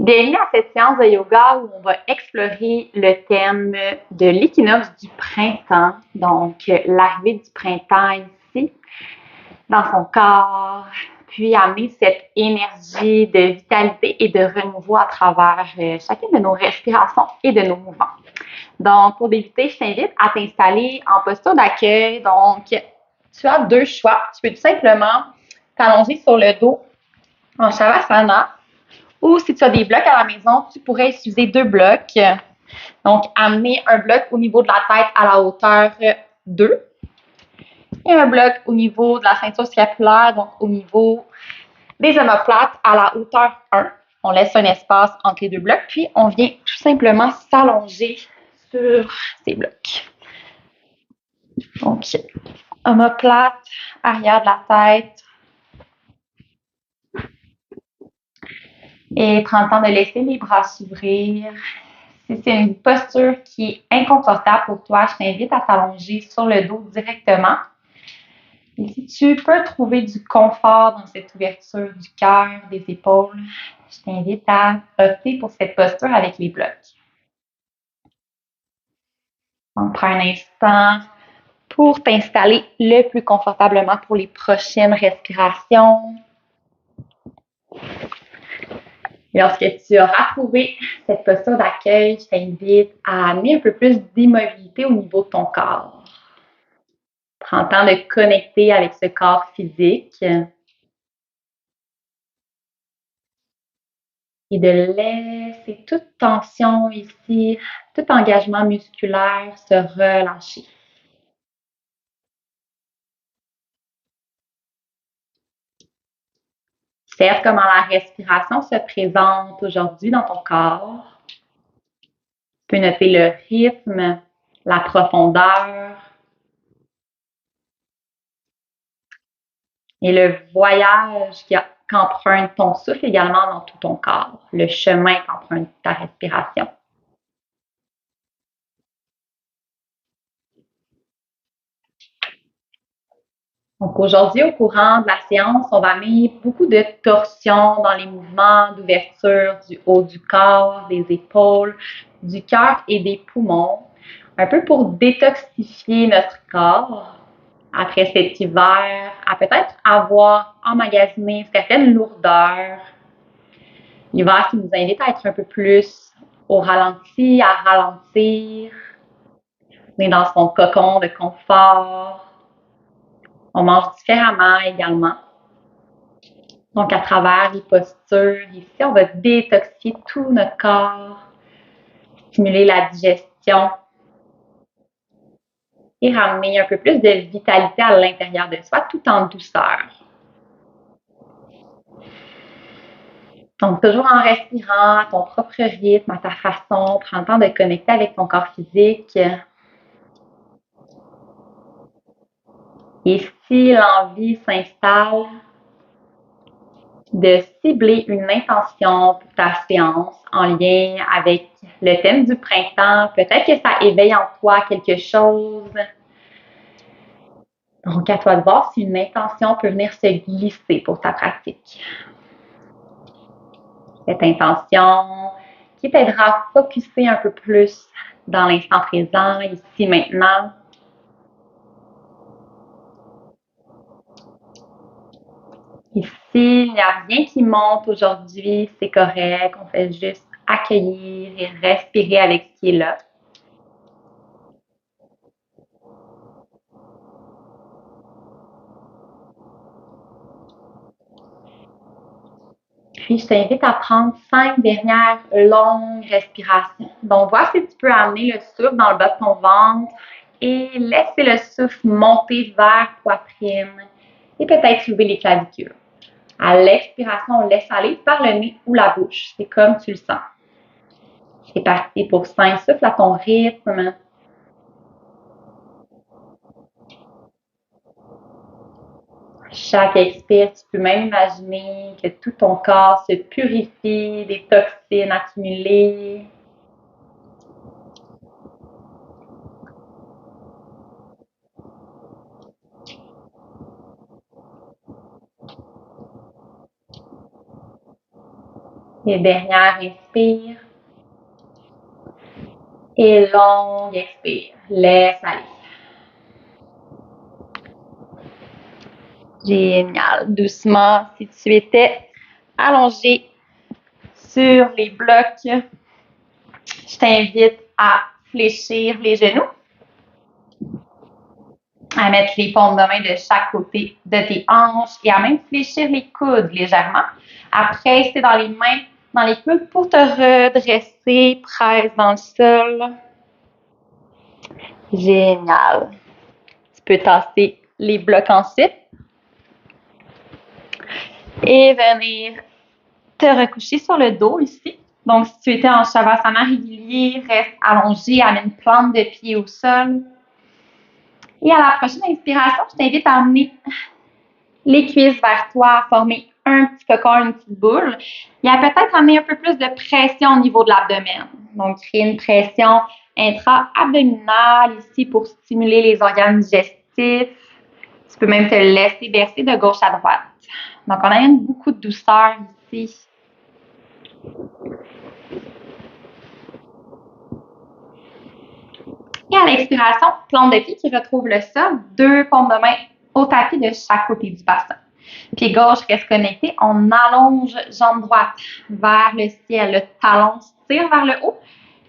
Bienvenue à cette séance de yoga où on va explorer le thème de l'équinoxe du printemps, donc l'arrivée du printemps ici, dans son corps, puis amener cette énergie de vitalité et de renouveau à travers chacune de nos respirations et de nos mouvements. Donc, pour débuter, je t'invite à t'installer en posture d'accueil. Donc, tu as deux choix. Tu peux tout simplement t'allonger sur le dos en Shavasana. Ou si tu as des blocs à la maison, tu pourrais utiliser deux blocs. Donc, amener un bloc au niveau de la tête à la hauteur 2 et un bloc au niveau de la ceinture scapulaire, donc au niveau des omoplates à la hauteur 1. On laisse un espace entre les deux blocs, puis on vient tout simplement s'allonger sur ces blocs. Donc, omoplate, arrière de la tête. Et prends le temps de laisser les bras s'ouvrir. Si c'est une posture qui est inconfortable pour toi, je t'invite à t'allonger sur le dos directement. Et si tu peux trouver du confort dans cette ouverture du cœur, des épaules, je t'invite à opter pour cette posture avec les blocs. Donc, prends un instant pour t'installer le plus confortablement pour les prochaines respirations. Et lorsque tu auras trouvé cette posture d'accueil, je t'invite à amener un peu plus d'immobilité au niveau de ton corps. Prends le temps de connecter avec ce corps physique et de laisser toute tension ici, tout engagement musculaire se relâcher. Observe comment la respiration se présente aujourd'hui dans ton corps. Tu peux noter le rythme, la profondeur et le voyage qu'emprunte ton souffle également dans tout ton corps, le chemin qu'emprunte ta respiration. Donc aujourd'hui, au courant de la séance, on va amener beaucoup de torsion dans les mouvements d'ouverture du haut du corps, des épaules, du cœur et des poumons, un peu pour détoxifier notre corps après cet hiver, à peut-être avoir emmagasiné certaines lourdeurs. L'hiver qui nous invite à être un peu plus au ralenti, à ralentir. On est dans son cocon de confort. On mange différemment également. Donc, à travers les postures, ici, on va détoxifier tout notre corps, stimuler la digestion et ramener un peu plus de vitalité à l'intérieur de soi, tout en douceur. Donc, toujours en respirant à ton propre rythme, à ta façon, prends le temps de connecter avec ton corps physique. Et si l'envie s'installe, de cibler une intention pour ta séance en lien avec le thème du printemps. Peut-être que ça éveille en toi quelque chose. Donc, à toi de voir si une intention peut venir se glisser pour ta pratique. Cette intention qui t'aidera à focusser un peu plus dans l'instant présent, ici, maintenant. Ici, il n'y a rien qui monte aujourd'hui, c'est correct. On fait juste accueillir et respirer avec ce qui est là. Puis, je t'invite à prendre 5 dernières longues respirations. Donc, vois si tu peux amener le souffle dans le bas de ton ventre et laisser le souffle monter vers la poitrine et peut-être soulever les clavicules. À l'expiration, on laisse aller par le nez ou la bouche. C'est comme tu le sens. C'est parti pour 5 souffles à ton rythme. Chaque expire, tu peux même imaginer que tout ton corps se purifie des toxines accumulées. Et dernière, inspire. Et longue expire. Laisse aller. Génial. Doucement, si tu étais allongé sur les blocs, je t'invite à fléchir les genoux, à mettre les paumes de main de chaque côté de tes hanches et à même fléchir les coudes légèrement. À presser dans les mains, dans les coudes pour te redresser, presse dans le sol. Génial. Tu peux tasser les blocs ensuite et venir te recoucher sur le dos ici. Donc, si tu étais en Shavasana régulier, reste allongé, amène une plante de pied au sol. Et à la prochaine inspiration, je t'invite à amener les cuisses vers toi, à former un petit cocon, une petite boule. Et à peut-être amener un peu plus de pression au niveau de l'abdomen. Donc, créer une pression intra-abdominale ici pour stimuler les organes digestifs. Tu peux même te laisser bercer de gauche à droite. Donc, on amène beaucoup de douceur ici. Et à l'expiration, plante de pied qui retrouve le sol, 2 paumes de main au tapis de chaque côté du bassin. Pied gauche reste connecté, on allonge jambe droite vers le ciel, le talon se tire vers le haut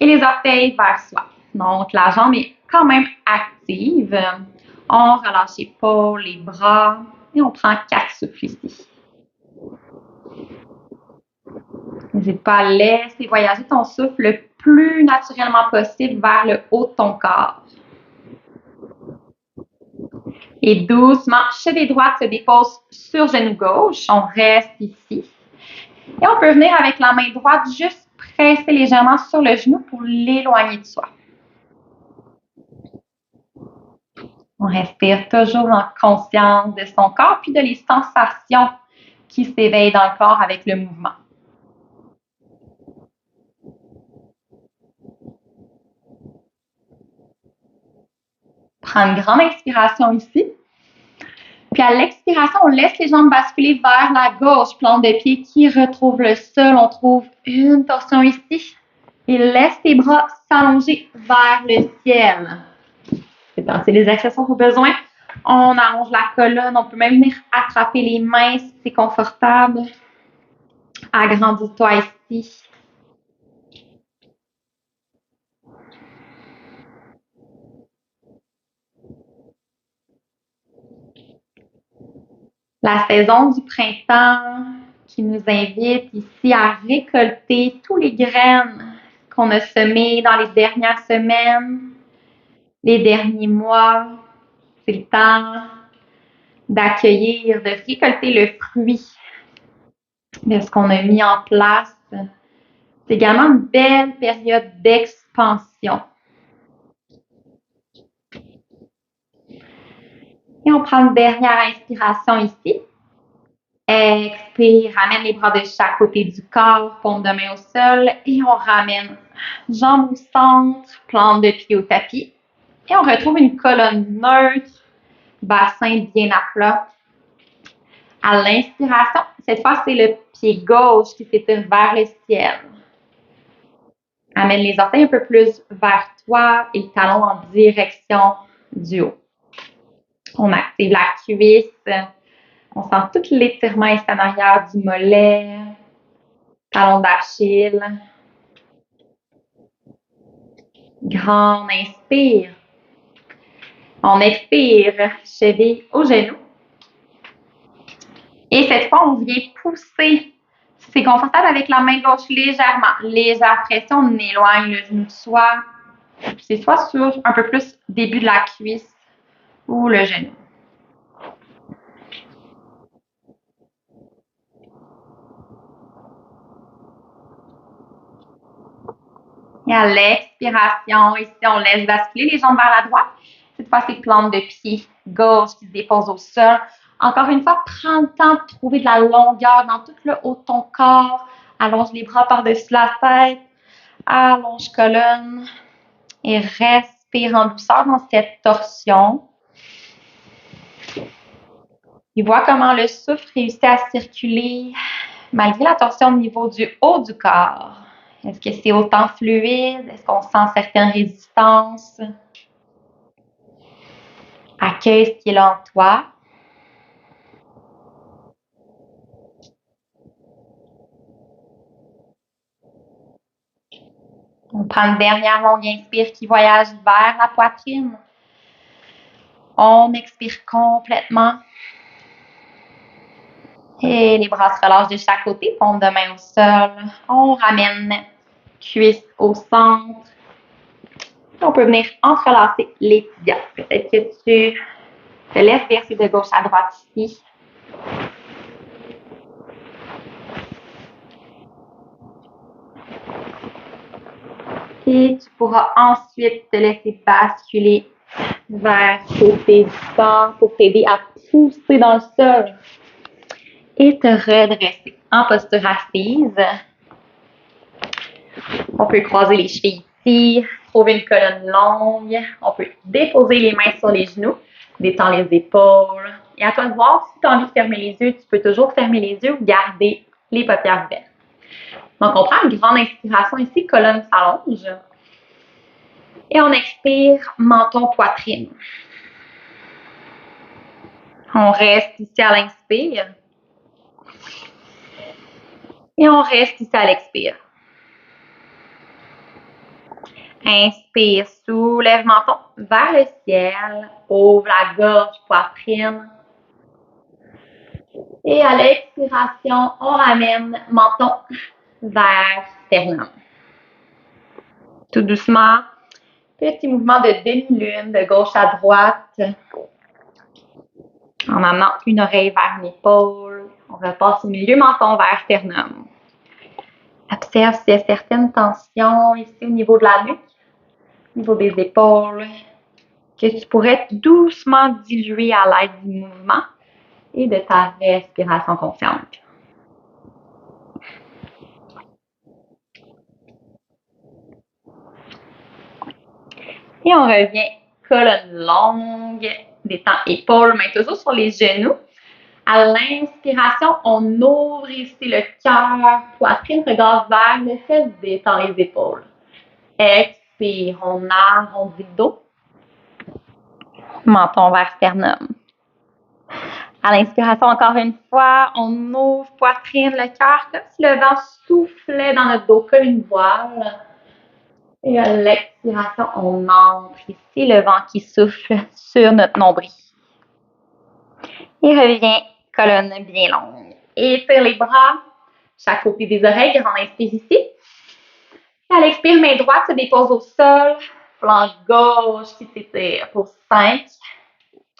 et les orteils vers soi. Donc la jambe est quand même active. On relâche les épaules, les bras et on prend 4 souffles ici. N'hésite pas à laisser voyager ton souffle le plus naturellement possible vers le haut de ton corps. Et doucement, cheville droite se dépose sur genou gauche. On reste ici. Et on peut venir avec la main droite juste presser légèrement sur le genou pour l'éloigner de soi. On respire toujours en conscience de son corps puis de les sensations qui s'éveillent dans le corps avec le mouvement. Prends une grande inspiration ici. Puis à l'expiration, on laisse les jambes basculer vers la gauche, plante de pied qui retrouve le sol. On trouve une torsion ici. Et laisse tes bras s'allonger vers le ciel. C'est les accessoires au besoin. On allonge la colonne. On peut même venir attraper les mains si c'est confortable. Agrandis-toi ici. La saison du printemps qui nous invite ici à récolter tous les graines qu'on a semées dans les dernières semaines, les derniers mois. C'est le temps d'accueillir, de récolter le fruit de ce qu'on a mis en place. C'est également une belle période d'expansion. Et on prend une dernière inspiration ici. Expire, ramène les bras de chaque côté du corps, paume de main au sol et on ramène jambes au centre, plante de pied au tapis. Et on retrouve une colonne neutre, bassin bien à plat. À l'inspiration, cette fois, c'est le pied gauche qui s'étire vers le ciel. Amène les orteils un peu plus vers toi et le talon en direction du haut. On active la cuisse. On sent tout l'étirement externe arrière du mollet, talon d'Achille. Grande inspire. On expire, cheville au genou. Et cette fois, on vient pousser. Si c'est confortable avec la main gauche légèrement, légère pression, on éloigne le genou de soi. C'est soit sur un peu plus début de la cuisse ou le genou. Et à l'expiration, ici, on laisse basculer les jambes vers la droite. Cette fois, c'est plante de pied gauche qui se dépose au sol. Encore une fois, prends le temps de trouver de la longueur dans tout le haut de ton corps. Allonge les bras par-dessus la tête. Allonge colonne. Et respire en douceur dans cette torsion. Et vois comment le souffle réussit à circuler Malgré la torsion au niveau du haut du corps, est-ce que c'est autant fluide? Est-ce qu'on sent certaines résistances? Accueille ce qui est là en toi. On prend une dernière longue inspire qui voyage vers la poitrine. On expire complètement. Et les bras se relâchent de chaque côté, paume de main au sol. On ramène cuisse au centre. On peut venir entrelacer les tibias. Peut-être que tu te laisses verser de gauche à droite ici. Et tu pourras ensuite te laisser basculer vers le côté du corps pour t'aider à pousser dans le sol et te redresser en posture assise. On peut croiser les chevilles ici, trouver une colonne longue. On peut déposer les mains sur les genoux, détendre les épaules. Et à toi de voir, si tu as envie de fermer les yeux, tu peux toujours fermer les yeux ou garder les paupières ouvertes. Donc, on prend une grande inspiration ici, colonne s'allonge. Et on expire, menton, poitrine. On reste ici à l'inspire. Et on reste ici à l'expire. Inspire, soulève menton vers le ciel, ouvre la gorge, poitrine. Et à l'expiration, on ramène menton vers sternum. Tout doucement, petit mouvement de demi-lune de gauche à droite. En amenant une oreille vers une épaule. On repasse au milieu, menton vers sternum. Observe s'il y a certaines tensions ici au niveau de la nuque, au niveau des épaules, que tu pourrais doucement diluer à l'aide du mouvement et de ta respiration consciente. Et on revient, colonne longue, détend épaules, main toujours sur les genoux. À l'inspiration, on ouvre ici le cœur, poitrine, regard vers le ciel, détend les épaules. Expire, on arrondit le dos. Menton vers sternum. À l'inspiration, encore une fois, on ouvre poitrine, le cœur, comme si le vent soufflait dans notre dos comme une voile. Et à l'expiration, on entre ici, le vent qui souffle sur notre nombril. Et revient, colonne bien longue. Étire les bras, chaque côté des oreilles, grand inspire ici. Et à l'expire, main droite se dépose au sol, flanc gauche qui s'étire pour 5,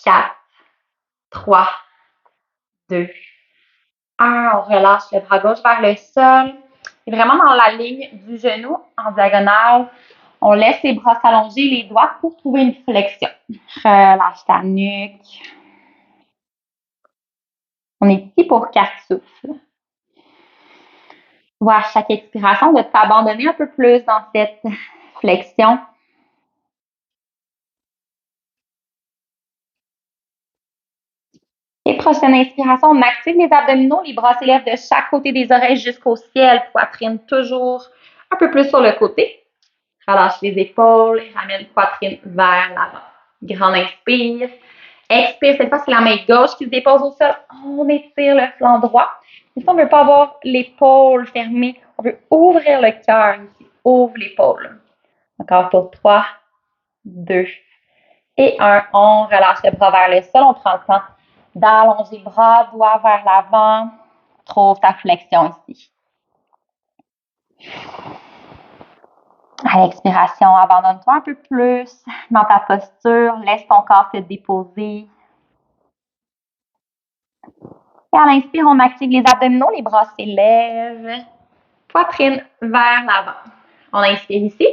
4, 3, 2, 1. On relâche le bras gauche vers le sol. Et vraiment dans la ligne du genou, en diagonale, on laisse les bras s'allonger, les doigts pour trouver une flexion. Relâche ta nuque. On est ici pour 4 souffles. Tu vois à chaque expiration de t'abandonner un peu plus dans cette flexion. Et prochaine inspiration, on active les abdominaux, les bras s'élèvent de chaque côté des oreilles jusqu'au ciel, poitrine toujours un peu plus sur le côté. Relâche les épaules, ramène poitrine vers l'avant. Grand inspire. Expire, cette fois, c'est la main gauche qui se dépose au sol. On étire le flanc droit. Ici, on ne veut pas avoir l'épaule fermée. On veut ouvrir le cœur ici. Ouvre l'épaule. Encore pour 3, 2 et 1. On relâche le bras vers le sol. On prend le temps d'allonger le bras, doigt vers l'avant. Trouve ta flexion ici. À l'expiration, abandonne-toi un peu plus dans ta posture. Laisse ton corps se déposer. Et à l'inspire, on active les abdominaux, les bras s'élèvent. Poitrine vers l'avant. On inspire ici.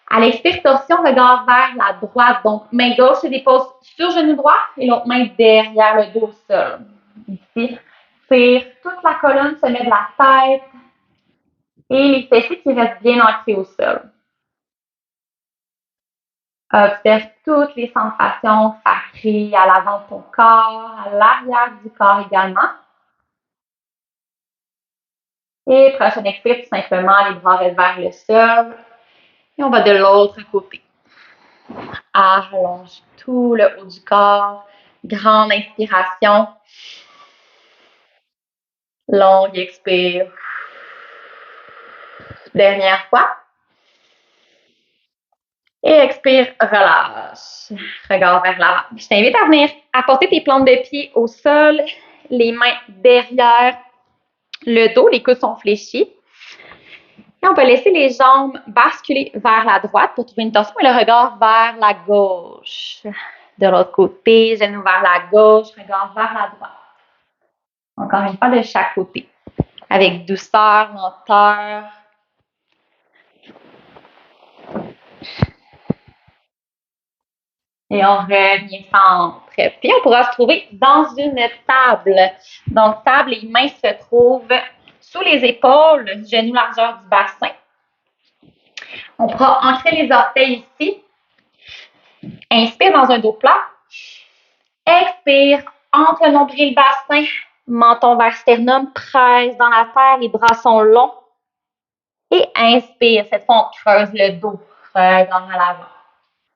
À l'expire, torsion, regard vers la droite. Donc, main gauche se dépose sur genou droit et l'autre main derrière le dos au sol. Ici, tire toute la colonne, se met de la tête et les fessiers qui restent bien ancrés au sol. Observe toutes les sensations sacrées à l'avant de ton corps, à l'arrière du corps également. Et prochaine expire, tout simplement, les bras restent vers le sol. Et on va de l'autre côté. Allonge tout le haut du corps. Grande inspiration. Longue expire. Dernière fois. Et expire, relâche. Regard vers l'avant. Je t'invite à venir apporter tes plantes de pied au sol, les mains derrière le dos, les coudes sont fléchis. Et on peut laisser les jambes basculer vers la droite pour trouver une torsion et le regard vers la gauche. De l'autre côté, genoux vers la gauche, regard vers la droite. Encore une fois, de chaque côté. Avec douceur, lenteur. Et on revient centre. Puis on pourra se trouver dans une table. Donc, table, les mains se trouvent sous les épaules, genoux largeur du bassin. On pourra ancrer les orteils ici. Inspire dans un dos plat. Expire, entre le nombril et le bassin. Menton vers sternum, presse dans la terre, les bras sont longs. Et inspire, cette fois on creuse le dos, regarde à l'avant.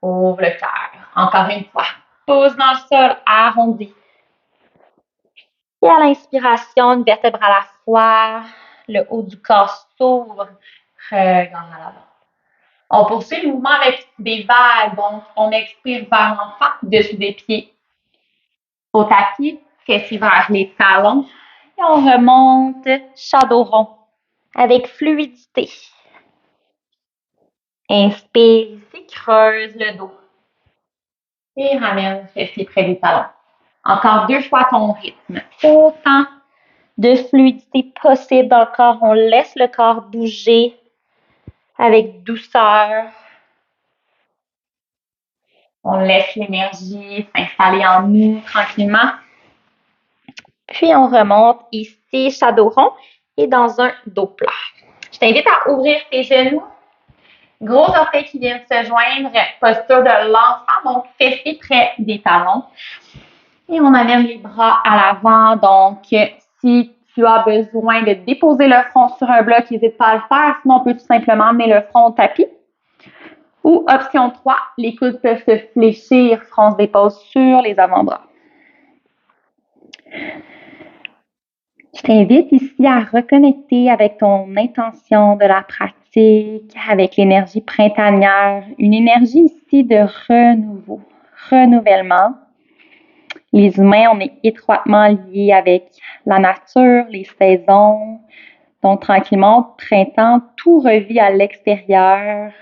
Ouvre le cœur. Encore une fois. Pousse dans le sol, arrondi. Et à l'inspiration, une vertèbre à la fois. Le haut du corps s'ouvre. Regarde à l'avant. On poursuit le mouvement avec des vagues. Donc, on expire vers l'enfant, dessus des pieds au tapis, fessiers vers les talons. Et on remonte, shadow rond, avec fluidité. Inspire ici, creuse le dos. Et ramène fessiers près des talons. Encore 2 fois ton rythme. Autant de fluidité possible dans le corps. On laisse le corps bouger avec douceur. On laisse l'énergie s'installer en nous tranquillement. Puis on remonte ici, shadow rond, et dans un dos plat. Je t'invite à ouvrir tes genoux. Gros orteils qui viennent se joindre. Posture de l'enfant, donc fessiers près des talons. Et on amène les bras à l'avant. Donc, si tu as besoin de déposer le front sur un bloc, n'hésite pas à le faire. Sinon, on peut tout simplement amener le front au tapis. Ou option 3, les coudes peuvent se fléchir, front se dépose sur les avant-bras. Je t'invite ici à reconnecter avec ton intention de la pratique, avec l'énergie printanière, une énergie ici de renouveau, renouvellement. Les humains, on est étroitement liés avec la nature, les saisons. Donc, tranquillement, printemps, tout revit à l'extérieur.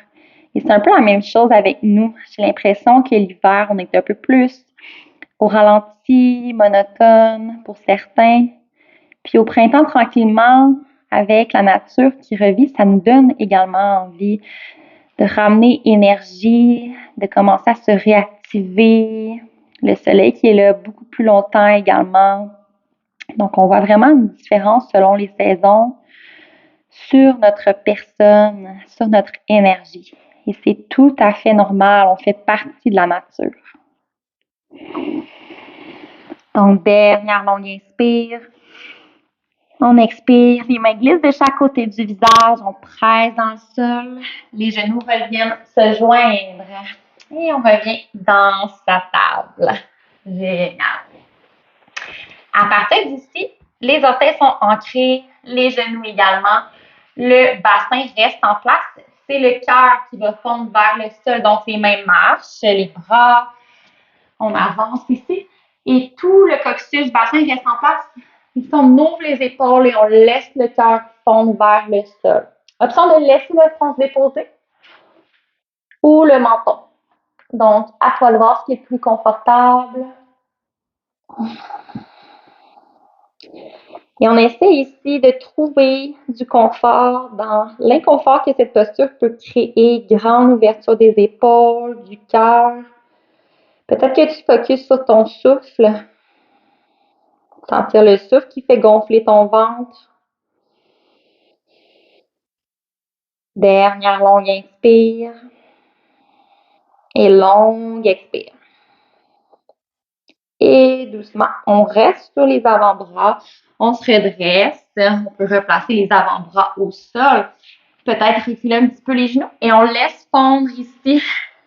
Et c'est un peu la même chose avec nous. J'ai l'impression que l'hiver, on est un peu plus au ralenti, monotone pour certains. Puis au printemps, tranquillement, avec la nature qui revit, ça nous donne également envie de ramener énergie, de commencer à se réactiver. Le soleil qui est là beaucoup plus longtemps également. Donc, on voit vraiment une différence selon les saisons sur notre personne, sur notre énergie. Et c'est tout à fait normal, on fait partie de la nature. Donc, dernière longue inspire. On expire, les mains glissent de chaque côté du visage, on presse dans le sol, les genoux reviennent se joindre et on revient dans sa table. Génial. À partir d'ici, les orteils sont ancrés, les genoux également. Le bassin reste en place. C'est le cœur qui va fondre vers le sol. Donc, les mains marchent, les bras, on avance ici. Et tout le coccyx du bassin reste en place. Ici, on ouvre les épaules et on laisse le cœur fondre vers le sol. Option de laisser le front se déposer ou le menton. Donc, à toi de voir ce qui est plus confortable. Et on essaie ici de trouver du confort dans l'inconfort que cette posture peut créer, grande ouverture des épaules, du cœur. Peut-être que tu focuses sur ton souffle. Sentir le souffle qui fait gonfler ton ventre. Dernière longue inspire. Et longue expire. Et doucement, on reste sur les avant-bras. On se redresse. On peut replacer les avant-bras au sol. Peut-être reculer un petit peu les genoux. Et on laisse fondre ici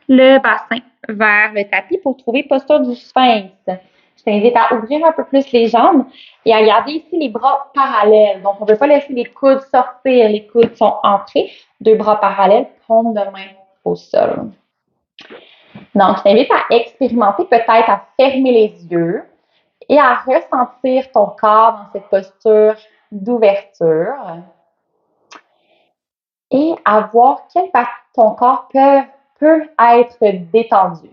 le bassin vers le tapis pour trouver posture du sphinx. Je t'invite à ouvrir un peu plus les jambes et à garder ici les bras parallèles. Donc, on ne veut pas laisser les coudes sortir. Les coudes sont entrés. 2 bras parallèles, paume de main au sol. Donc, je t'invite à expérimenter peut-être à fermer les yeux et à ressentir ton corps dans cette posture d'ouverture et à voir quelle partie de ton corps peut être détendue.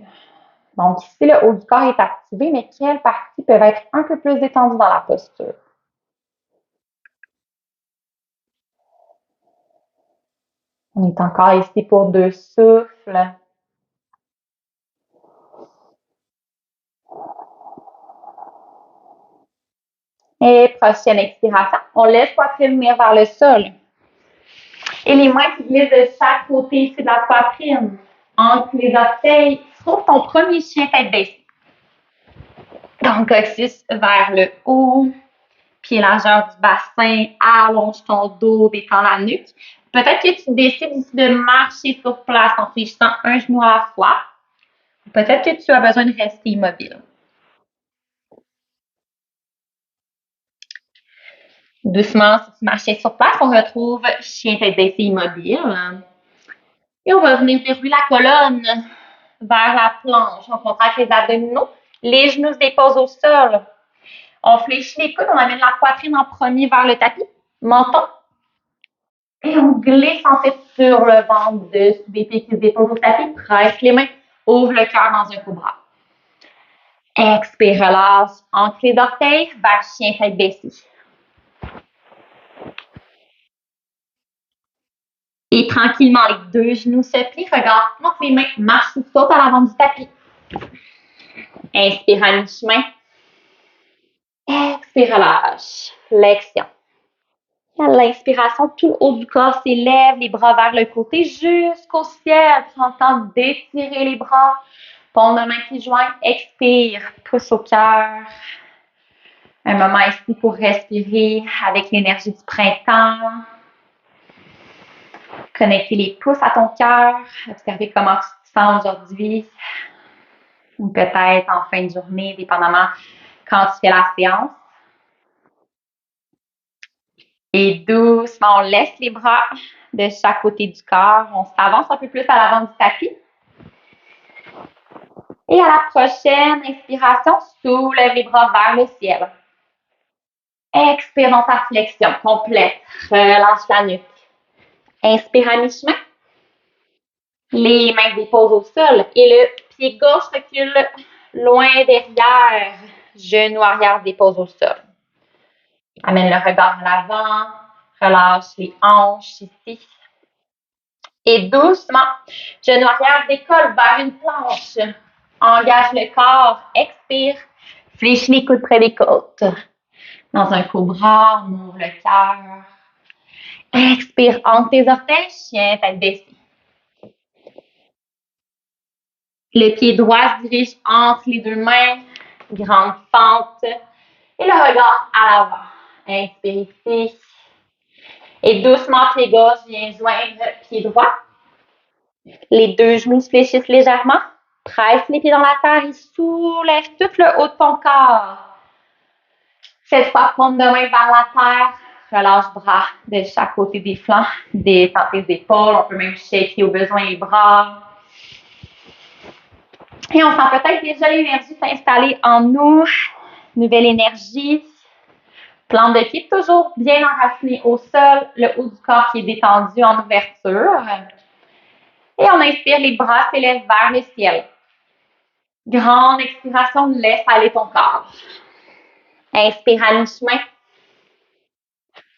Donc, ici, le haut du corps est activé, mais quelles parties peuvent être un peu plus détendues dans la posture? On est encore ici pour 2 souffles. Et prochaine expiration, on laisse poitrine venir vers le sol. Et les mains qui glissent de chaque côté ici de la poitrine. Entre les orteils, trouve ton premier chien tête baissée. Donc, coccyx vers le haut, pied largeur du bassin, allonge ton dos, détends la nuque. Peut-être que tu décides ici de marcher sur place en fléchissant un genou à la fois. Peut-être que tu as besoin de rester immobile. Doucement, si tu marchais sur place, on retrouve chien tête baissée immobile. Et on va venir dérouler la colonne vers la planche. On contracte les abdominaux. Les genoux se déposent au sol. On fléchit les coudes. On amène la poitrine en premier vers le tapis. Menton. Et on glisse ensuite sur le ventre dessous des pieds qui se déposent au tapis. Presse les mains. Ouvre le cœur dans un cobra. Expire, relâche. Ancre les orteils vers chien tête baissée. Et tranquillement, les 2 genoux se plient. Regarde entre les mains. Marche ou saute à l'avant du tapis. Inspire à mi-chemin. Expire, relâche. Flexion. À l'inspiration, tout le haut du corps s'élève, les bras vers le côté jusqu'au ciel. Prends le temps d'étirer les bras. Paume de main qui joignent. Expire. Pouce au cœur. Un moment ici pour respirer avec l'énergie du printemps. Connecter les pouces à ton cœur. Observer comment tu te sens aujourd'hui. Ou peut-être en fin de journée, dépendamment quand tu fais la séance. Et doucement, on laisse les bras de chaque côté du corps. On s'avance un peu plus à l'avant du tapis. Et à la prochaine inspiration, soulève les bras vers le ciel. Expire dans ta flexion complète. Relâche la nuque. Inspire à mi-chemin. Les mains se déposent au sol et le pied gauche recule loin derrière. Genou arrière se dépose au sol. Amène le regard à l'avant. Relâche les hanches ici. Et doucement, genou arrière décolle vers une planche. Engage le corps. Expire. Fléchis les coudes près des côtes. Dans un cobra, on ouvre le cœur. Expire entre tes orteils, chien tête baissée. Le pied droit se dirige entre les 2 mains. Grande fente. Et le regard à l'avant. Inspire ici. Et doucement, pied gauche vient joindre pied droit. Les 2 genoux se fléchissent légèrement. Presse les pieds dans la terre et soulève tout le haut de ton corps. Cette fois, paume de main vers la terre. Relâche bras de chaque côté des flancs. Détends tes épaules. On peut même shaker au besoin les bras. Et on sent peut-être déjà l'énergie s'installer en nous. Nouvelle énergie. Plante de pied toujours bien enracinée au sol. Le haut du corps qui est détendu en ouverture. Et on inspire, les bras s'élèvent vers le ciel. Grande expiration, laisse aller ton corps. Inspire à mi-chemin.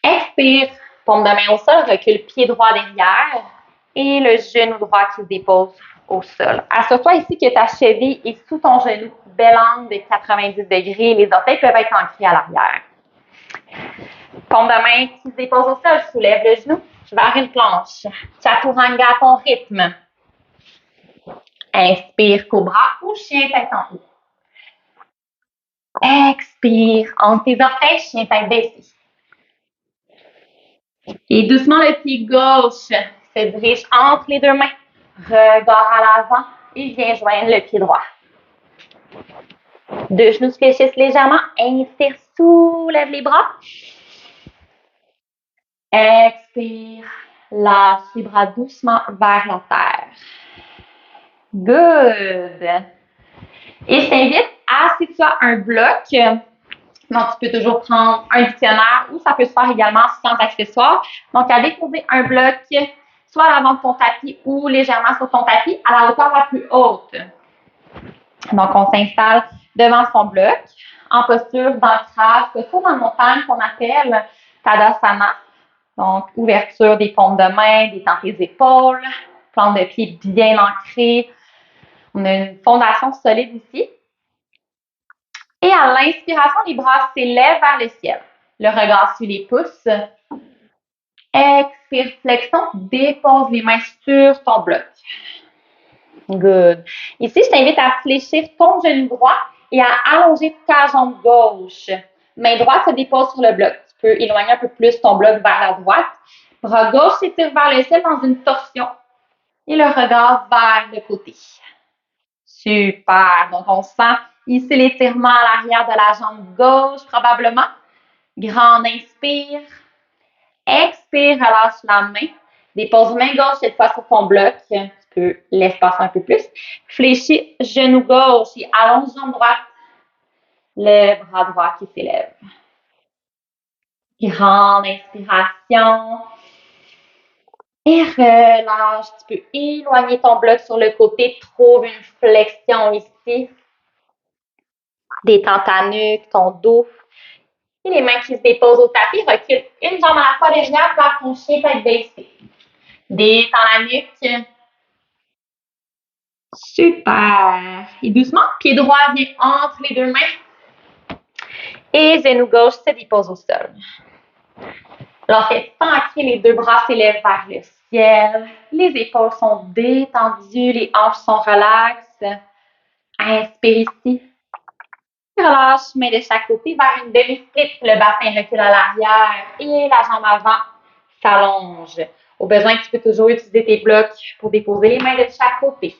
Expire, paume de main au sol, recule pied droit derrière et le genou droit qui se dépose au sol. Assure-toi ici que ta cheville est sous ton genou, bel angle de 90 degrés. Les orteils peuvent être ancrés à l'arrière. Paume de main qui se dépose au sol, soulève le genou vers une planche. Chaturanga à ton rythme. Inspire, cobra ou chien tête en haut. Expire. Entre tes orteils, chien tête baissée. Et doucement, le pied gauche se dirige entre les deux mains. Regard à l'avant et vient joindre le pied droit. Deux genoux se fléchissent légèrement. Inspire, soulève les bras. Expire. Lâche les bras doucement vers la terre. Good. Et je t'invite à, si tu as un bloc, donc tu peux toujours prendre un dictionnaire ou ça peut se faire également sans accessoires. Donc, à déposer un bloc soit à l'avant de ton tapis ou légèrement sur ton tapis à la hauteur la plus haute. Donc, on s'installe devant son bloc en posture d'ancrage, posture dans la montagne qu'on appelle Tadasana. Donc, ouverture des paumes de main, détends tes épaules, plante de pied bien ancrée. On a une fondation solide ici. Et à l'inspiration, les bras s'élèvent vers le ciel. Le regard suit les pouces. Expire, flexion, dépose les mains sur ton bloc. Good. Ici, je t'invite à fléchir ton genou droit et à allonger ta jambe gauche. Main droite se dépose sur le bloc. Tu peux éloigner un peu plus ton bloc vers la droite. Bras gauche s'étire vers le ciel dans une torsion. Et le regard vers le côté. Super. Donc, on sent ici l'étirement à l'arrière de la jambe gauche, probablement. Grand inspire. Expire, relâche la main. Dépose main gauche cette fois sur ton bloc. Tu peux l'espacer un peu plus. Fléchis genou gauche et allonge jambe droite. Le bras droit qui s'élève. Grande inspiration. Et relâche. Tu peux éloigner ton bloc sur le côté. Trouve une flexion ici. Détends ta nuque, ton dos. Et les mains qui se déposent au tapis. Recule une jambe à la fois derrière vers ton chien tête baissée. Détends la nuque. Super. Et doucement, pied droit vient entre les deux mains. Et genou gauche se dépose au sol. Alors, fais ancrer, les deux bras s'élèvent vers le ciel. Les épaules sont détendues, les hanches sont relaxes. Inspire ici. Relâche, main de chaque côté vers une demi-split. Le bassin recule à l'arrière et la jambe avant s'allonge. Au besoin, tu peux toujours utiliser tes blocs pour déposer les mains de chaque côté.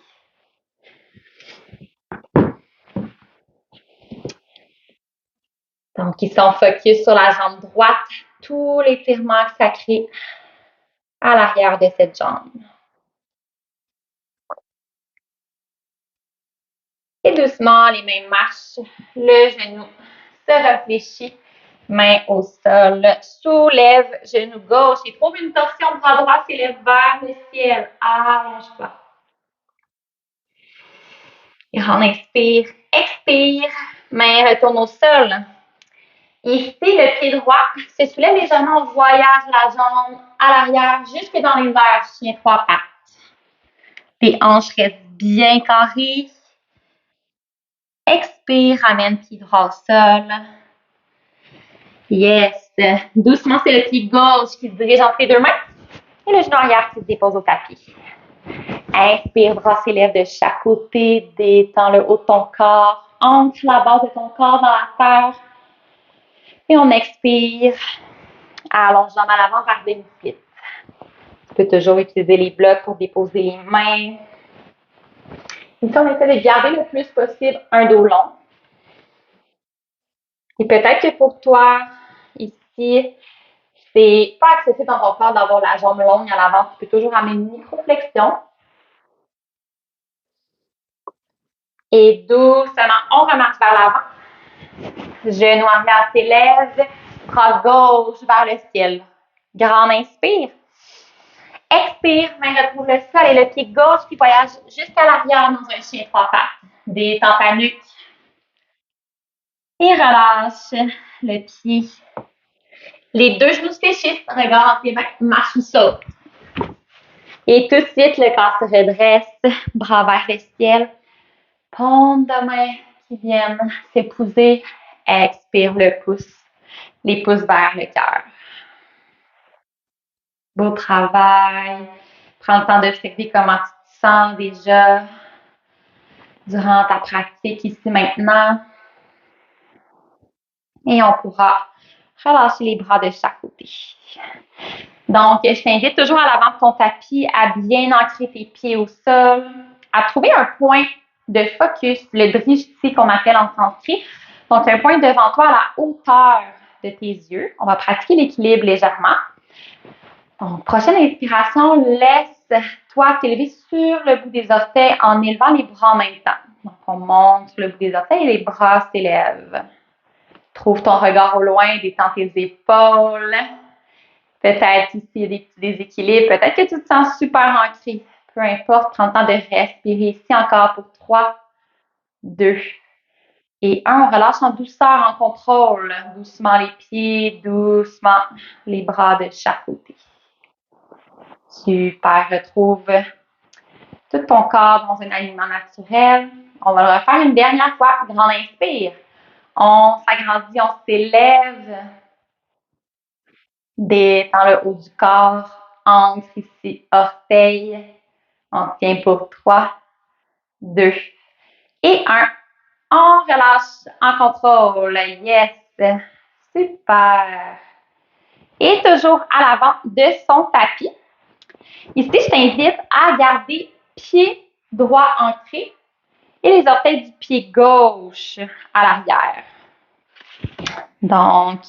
Donc, ici, on focus sur la jambe droite, tout l'étirement que ça crée à l'arrière de cette jambe. Et doucement, les mains marchent, le genou se réfléchit, main au sol, soulève, genou gauche et trouve une torsion, bras droit s'élève vers le ciel, allonge-toi. Grand inspire, expire, main retourne au sol. Ici, le pied droit se soulève légèrement, on voyage la jambe à l'arrière jusque dans les airs, chien trois pattes. Tes hanches restent bien carrées. Expire, ramène pied droit au sol. Yes. Doucement, c'est le pied gauche qui se dirige entre les deux mains et le genou arrière qui se dépose au tapis. Inspire, bras s'élèvent de chaque côté, détends le haut de ton corps, ancre la base de ton corps dans la terre. Et on expire, allonge jambe à l'avant vers demi-split. Tu peux toujours utiliser les blocs pour déposer les mains. Ici, on essaie de garder le plus possible un dos long. Et peut-être que pour toi, ici, c'est pas accessible dans ton corps d'avoir la jambe longue à l'avant. Tu peux toujours amener une micro-flexion. Et doucement, on remarche vers l'avant. Genou arrière s'élève. Bras gauche vers le ciel. Grand inspire. Expire, main retrouve le sol et le pied gauche qui voyage jusqu'à l'arrière dans un chien trois pattes. Détends ta nuque. Et relâche le pied. Les deux genoux se fléchissent, regarde tes mains, marche ou saute. Et tout de suite, le corps se redresse, bras vers le ciel. Paumes de main qui viennent s'épouser. Expire le pouce, les pouces vers le cœur. Beau travail. Prends le temps d'observer comment tu te sens déjà durant ta pratique ici maintenant. Et on pourra relâcher les bras de chaque côté. Donc, je t'invite toujours à l'avant de ton tapis à bien ancrer tes pieds au sol, à trouver un point de focus, le drishti qu'on appelle en sanskrit. Donc, un point devant toi à la hauteur de tes yeux. On va pratiquer l'équilibre légèrement. Donc, prochaine inspiration, laisse-toi t'élever sur le bout des orteils en élevant les bras en même temps. Donc, on monte sur le bout des orteils et les bras s'élèvent. Trouve ton regard au loin, détends tes épaules. Peut-être ici, il y a des petits déséquilibres. Peut-être que tu te sens super ancré. Peu importe, prends le temps de respirer ici encore pour 3, 2 et 1. On relâche en douceur, en contrôle. Doucement les pieds, doucement les bras de chaque côté. Super. Retrouve tout ton corps dans un alignement naturel. On va le refaire une dernière fois. Grand inspire. On s'agrandit, on s'élève. Détends le haut du corps. Entre ici, orteil. On tient pour 3, 2 et 1. On relâche en contrôle. Yes. Super. Et toujours à l'avant de son tapis. Ici, je t'invite à garder pied droit ancré et les orteils du pied gauche à l'arrière. Donc,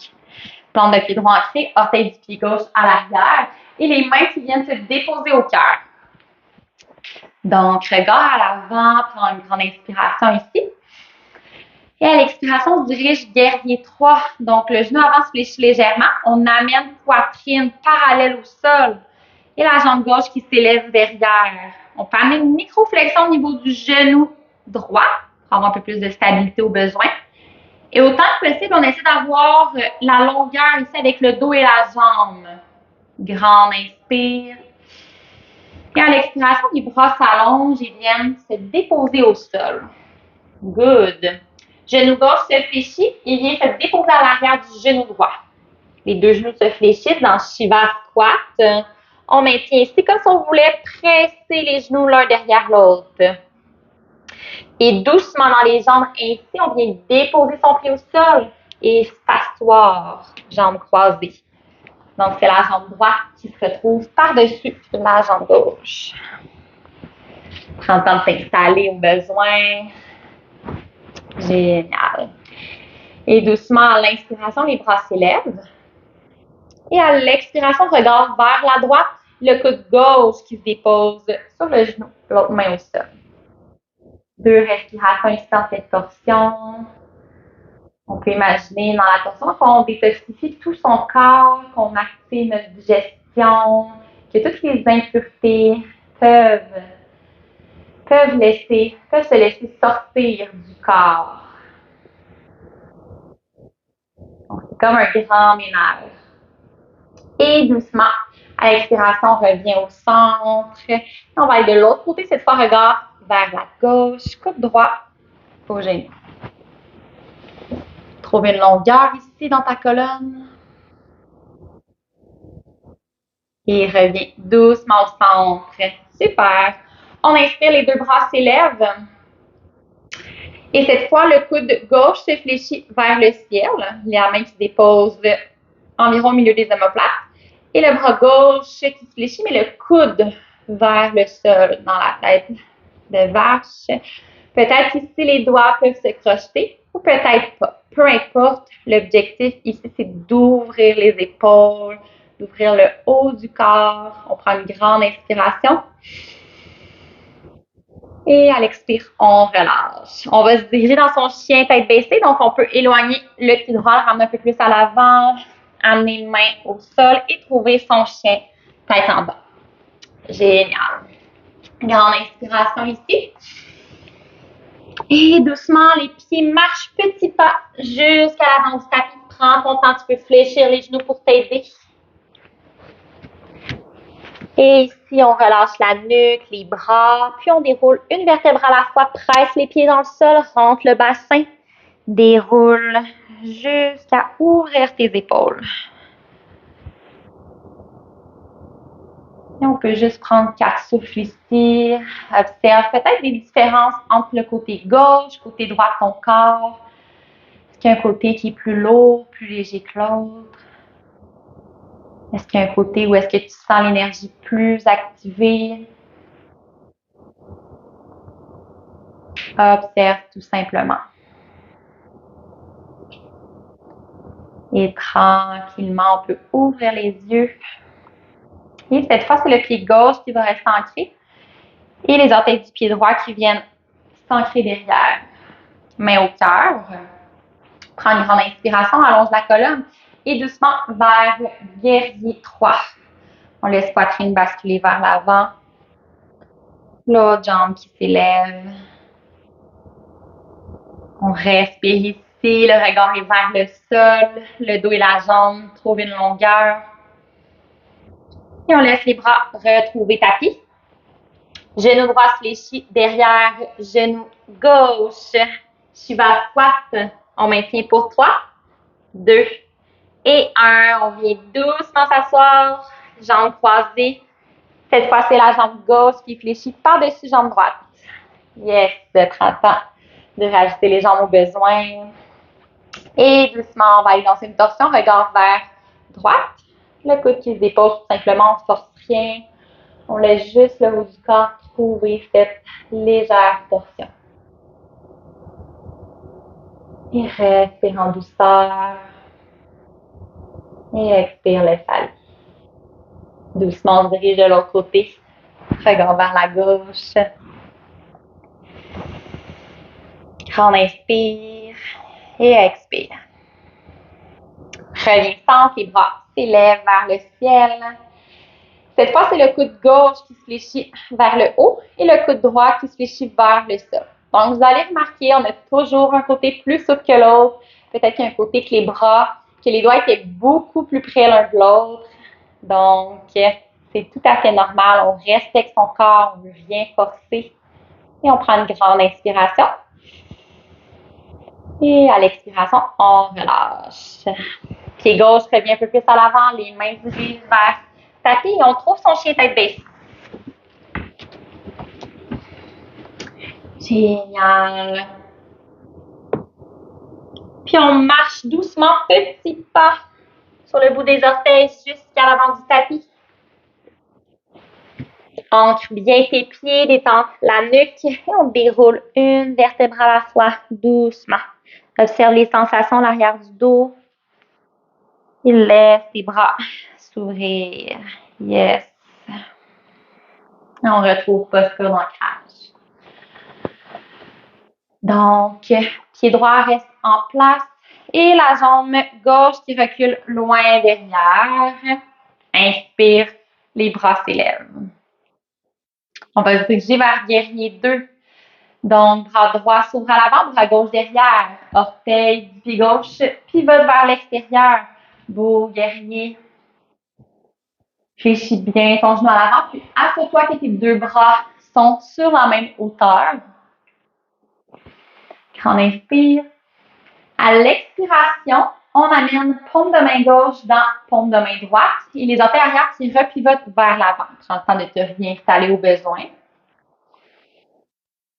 plante de pied droit ancré, orteils du pied gauche à l'arrière et les mains qui viennent se déposer au cœur. Donc, regard à l'avant, prends une grande inspiration ici. Et à l'expiration, on se dirige guerrier 3. Donc, le genou avant se fléchit légèrement. On amène poitrine parallèle au sol et la jambe gauche qui s'élève derrière. On peut amener une micro-flexion au niveau du genou droit pour avoir un peu plus de stabilité au besoin. Et autant que possible, on essaie d'avoir la longueur ici avec le dos et la jambe. Grande inspire. Et à l'expiration, les bras s'allongent et viennent se déposer au sol. Good. Genou gauche se fléchit et vient se déposer à l'arrière du genou droit. Les deux genoux se fléchissent dans Shiva Squat. On maintient ici comme si on voulait presser les genoux l'un derrière l'autre. Et doucement dans les jambes, ainsi, on vient déposer son pied au sol et s'asseoir, jambes croisées. Donc, c'est la jambe droite qui se retrouve par-dessus la jambe gauche. Prends le temps de t'installer au besoin. Génial. Et doucement, à l'inspiration, les bras s'élèvent. Et à l'expiration, regard vers la droite, le coude gauche qui se dépose sur le genou, l'autre main au sol. 2 respirations ici dans cette torsion. On peut imaginer dans la torsion qu'on détoxifie tout son corps, qu'on active notre digestion, que toutes les impuretés peuvent se laisser sortir du corps. Donc, c'est comme un grand ménage. Et doucement, à l'expiration, on revient au centre. Et on va aller de l'autre côté, cette fois, regard vers la gauche, coude droit au genou. Trouve une longueur ici dans ta colonne. Et reviens doucement au centre. Super. On inspire, les deux bras s'élèvent. Et cette fois, le coude gauche se fléchit vers le ciel. La main qui se dépose environ au milieu des omoplates. Et le bras gauche qui se fléchit, mais le coude vers le sol, dans la tête de vache. Peut-être ici, les doigts peuvent se crocheter ou peut-être pas. Peu importe, l'objectif ici, c'est d'ouvrir les épaules, d'ouvrir le haut du corps. On prend une grande inspiration. Et à l'expire, on relâche. On va se diriger dans son chien tête baissée. Donc, on peut éloigner le pied droit, le ramener un peu plus à l'avant, amener une main au sol et trouver son chien tête en bas. Génial. Grande inspiration ici. Et doucement, les pieds marchent petit pas jusqu'à l'avant du tapis. Prends ton temps, tu peux fléchir les genoux pour t'aider. Et ici, on relâche la nuque, les bras, puis on déroule une vertèbre à la fois, presse les pieds dans le sol, rentre le bassin, déroule jusqu'à ouvrir tes épaules. Et on peut juste prendre 4 souffles ici. Observe peut-être des différences entre le côté gauche, côté droit de ton corps. Est-ce qu'il y a un côté qui est plus lourd, plus léger que l'autre? Est-ce qu'il y a un côté où est-ce que tu sens l'énergie plus activée? Observe tout simplement. Et tranquillement, on peut ouvrir les yeux. Et cette fois, c'est le pied gauche qui va rester ancré. Et les orteils du pied droit qui viennent s'ancrer derrière. Main au cœur. Prends une grande inspiration, allonge la colonne. Et doucement vers guerrier 3. On laisse poitrine basculer vers l'avant. L'autre jambe qui s'élève. On respire ici. Le regard est vers le sol. Le dos et la jambe trouvent une longueur. Et on laisse les bras retrouver tapis. Genou droit fléchi derrière genou gauche. Shiva squat. On maintient pour 3, 2 et 1. On vient doucement s'asseoir. Jambes croisées. Cette fois, c'est la jambe gauche qui fléchit par-dessus jambe droite. Yes, prends le temps de rajouter les jambes au besoin. Et doucement, on va aller dans une torsion, regard vers droite. Le coude qui se dépose tout simplement, on ne force rien. On laisse juste le haut du corps trouver cette légère torsion. Et respire en douceur. Et expire, laisse aller. Doucement, on se dirige de l'autre côté. Regard vers la gauche. On inspire et expire. Reviens centre, les bras s'élèvent vers le ciel. Cette fois, c'est le coude gauche qui se fléchit vers le haut et le coude droit qui se fléchit vers le sol. Donc, vous allez remarquer, on a toujours un côté plus souple que l'autre. Peut-être qu'il y a un côté que les doigts étaient beaucoup plus près l'un de l'autre. Donc, c'est tout à fait normal. On respecte son corps, on ne veut rien forcer. Et on prend une grande inspiration. Et à l'expiration, on relâche. Pied gauche revient un peu plus à l'avant, les mains dirigent vers tapis et on trouve son chien tête baissée. Génial. Puis on marche doucement, petit pas, sur le bout des orteils jusqu'à l'avant du tapis. Ancre bien tes pieds, détends la nuque et on déroule une vertèbre à la fois, doucement. Observe les sensations à l'arrière du dos. Il laisse les bras s'ouvrir. Yes. On retrouve posture d'ancrage. Donc, pied droit reste en place et la jambe gauche qui recule loin derrière. Inspire, les bras s'élèvent. On va se diriger vers guerrier 2. Donc, bras droit s'ouvre à l'avant, bras gauche derrière. Orteil du pied gauche pivote vers l'extérieur. Beau guerrier. Fléchis bien ton genou à l'avant, puis assure-toi que tes deux bras sont sur la même hauteur. Quand on inspire. À l'expiration, on amène paume de main gauche dans paume de main droite et les orteils arrière qui repivotent vers l'avant. Prends le temps de te réinstaller au besoin.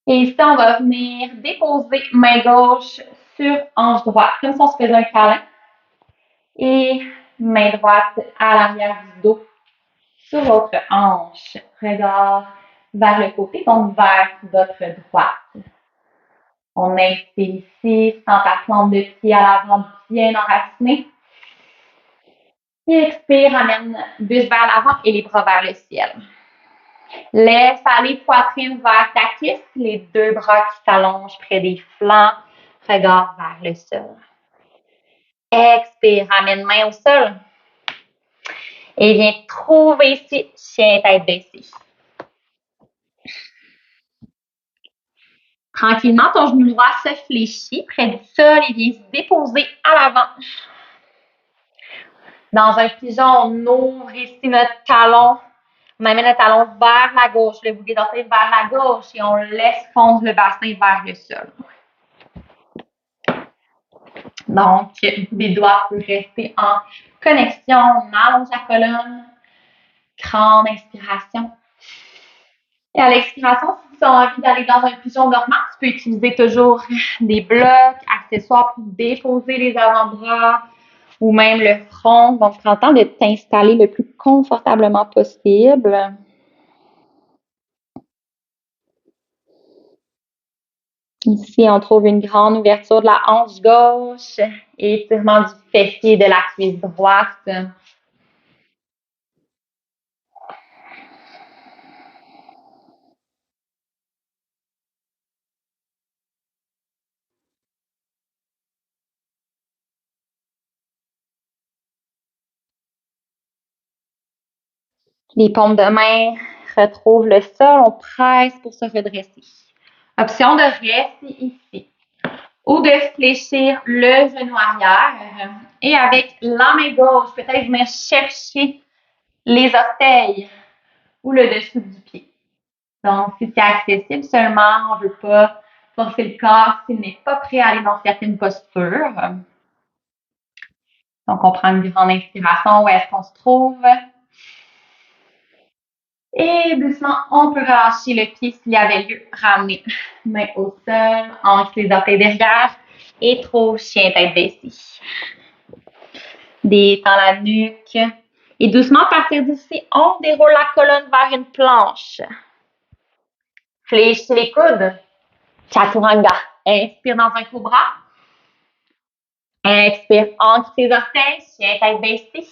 Et ici, on va venir déposer main gauche sur hanche droite, comme si on se faisait un câlin. Et main droite à l'arrière du dos sur votre hanche. Regard vers le côté, donc vers votre droite. On inspire ici, sens ta plante de pied à l'avant bien enracinée. Et expire, amène buste vers l'avant et les bras vers le ciel. Laisse aller poitrine vers ta cuisse, les deux bras qui s'allongent près des flancs, regard vers le sol. Expire, amène main au sol. Et viens trouver ici, chien tête baissée. Tranquillement, ton genou droit se fléchit près du sol et vient se déposer à l'avant. Dans un pigeon, on ouvre ici notre talon. On amène le talon vers la gauche, le bout des orteils vers la gauche et on laisse fondre le bassin vers le sol. Donc, les doigts peuvent rester en connexion. On allonge la colonne. Grande inspiration. Et à l'expiration, si tu as envie d'aller dans un pigeon dormant, tu peux utiliser toujours des blocs, accessoires pour déposer les avant-bras ou même le front. Donc, prends le temps de t'installer le plus confortablement possible. Ici, on trouve une grande ouverture de la hanche gauche et étirement du fessier de la cuisse droite. Les paumes de main retrouvent le sol, on presse pour se redresser. Option de rester ici ou de fléchir le genou arrière et avec la main gauche, peut-être venir chercher les orteils ou le dessous du pied. Donc, si c'est accessible seulement, on ne veut pas forcer le corps s'il n'est pas prêt à aller dans certaines postures. Donc, on prend une grande inspiration. Où est-ce qu'on se trouve? Et doucement, on peut relâcher le pied s'il y avait lieu. Ramener main au sol, ancre les orteils derrière et trouve chien tête baissée. Détends la nuque. Et doucement, à partir d'ici, on déroule la colonne vers une planche. Fléchis les coudes. Chaturanga. Inspire dans un cobra. Expire, ancre tes orteils, chien tête baissée.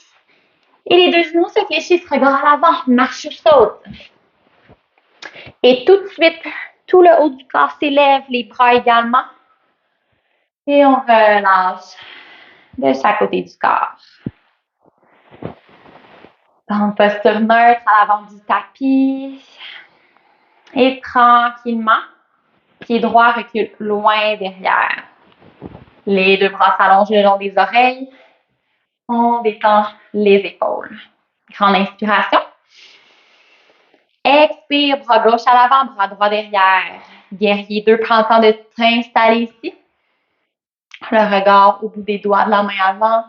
Et les deux genoux se fléchissent, regard à l'avant, marche saute. Et tout de suite, tout le haut du corps s'élève, les bras également. Et on relâche de chaque côté du corps. Donc, posture neutre à l'avant du tapis. Et tranquillement, pied droit recule loin derrière. Les deux bras s'allongent le long des oreilles. On détend les épaules. Grande inspiration. Expire, bras gauche à l'avant, bras droit derrière. Guerrier 2, prends le temps de t'installer ici. Le regard au bout des doigts de la main avant.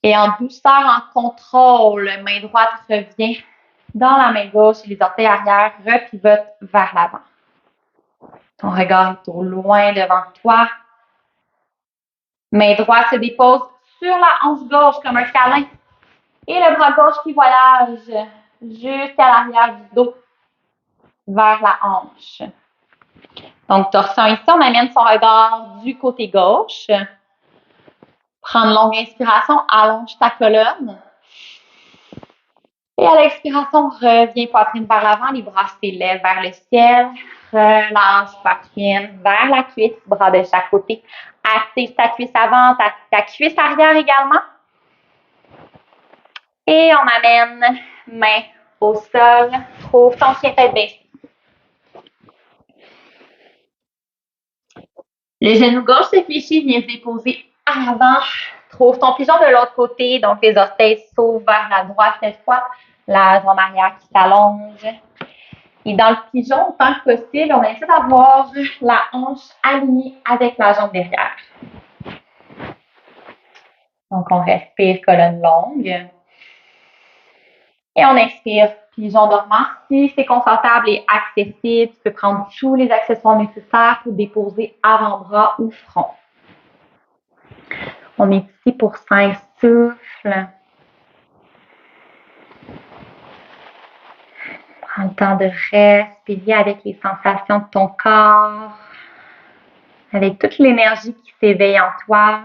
Et en douceur, en contrôle, main droite revient dans la main gauche et les orteils arrière repivotent vers l'avant. Ton regard est au loin devant toi. Main droite se dépose sur la hanche gauche comme un câlin. Et le bras gauche qui voyage jusqu'à l'arrière du dos vers la hanche. Donc, torsion ici, on amène son regard du côté gauche. Prends une longue inspiration, allonge ta colonne. Et à l'expiration, reviens poitrine vers l'avant, les bras s'élèvent vers le ciel. Relâche poitrine vers la cuisse, bras de chaque côté. Active ta cuisse avant, ta cuisse arrière également. Et on amène main au sol. Trouve ton chien tête baissée. Le genou gauche se fléchit, viens se déposer à l'avant. Trouve ton pigeon de l'autre côté, donc les orteils s'ouvrent vers la droite cette fois. La jambe arrière qui s'allonge. Et dans le pigeon, autant que possible, on essaie d'avoir la hanche alignée avec la jambe derrière. Donc, on respire colonne longue. Et on expire pigeon dormant. Si c'est confortable et accessible, tu peux prendre tous les accessoires nécessaires pour déposer avant-bras ou front. On est ici pour 5 souffles. Prends le temps de respirer avec les sensations de ton corps, avec toute l'énergie qui s'éveille en toi.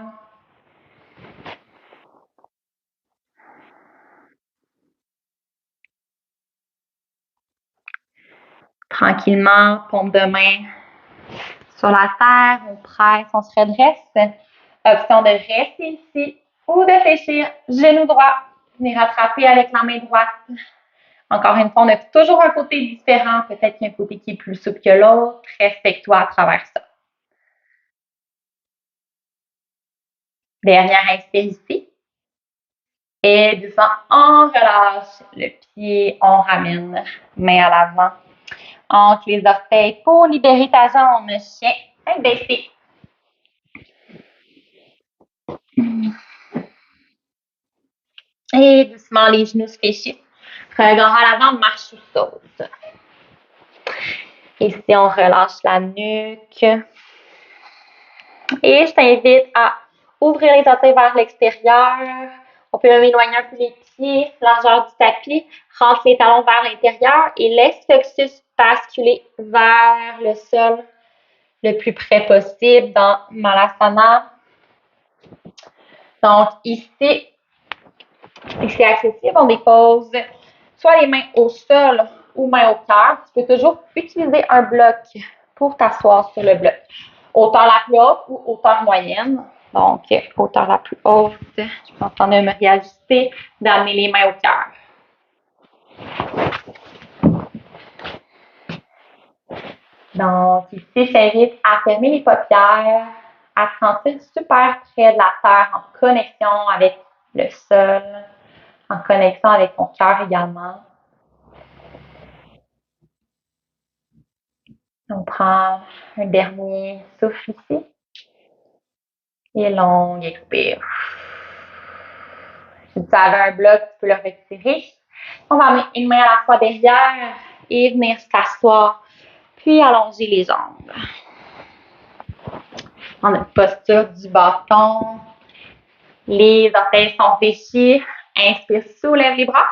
Tranquillement, paume de main sur la terre, on presse, on se redresse. Option de rester ici ou de fléchir, genou droit, venir rattraper avec la main droite. Encore une fois, on a toujours un côté différent. Peut-être qu'il y a un côté qui est plus souple que l'autre. Respecte-toi à travers ça. Dernière inspire ici. Et doucement, on relâche le pied, on ramène main à l'avant. Ancre les orteils pour libérer ta jambe. Chien, tête baissée. Et doucement, les genoux se fléchissent. Regard à l'avant, marche ou saute. Ici, on relâche la nuque. Et je t'invite à ouvrir les orteils vers l'extérieur. On peut même éloigner un peu les pieds, largeur du tapis. Rentre les talons vers l'intérieur et laisse le plexus basculer vers le sol le plus près possible dans Malasana. Donc ici, c'est accessible, on dépose soit les mains au sol ou mains au cœur. Tu peux toujours utiliser un bloc pour t'asseoir sur le bloc. Hauteur la plus haute ou hauteur moyenne. Donc, hauteur la plus haute, je peux entendre me réajuster, d'amener les mains au cœur. Donc, ici, je t'invite à fermer les paupières, à te sentir super près de la terre, en connexion avec le sol, en connexion avec ton cœur également. On prend un dernier souffle ici. Et longue expire. Si tu avais un bloc, tu peux le retirer. On va mettre une main à la fois derrière et venir s'asseoir, puis allonger les jambes. On a une posture du bâton. Les orteils sont fléchis. Inspire, soulève les bras.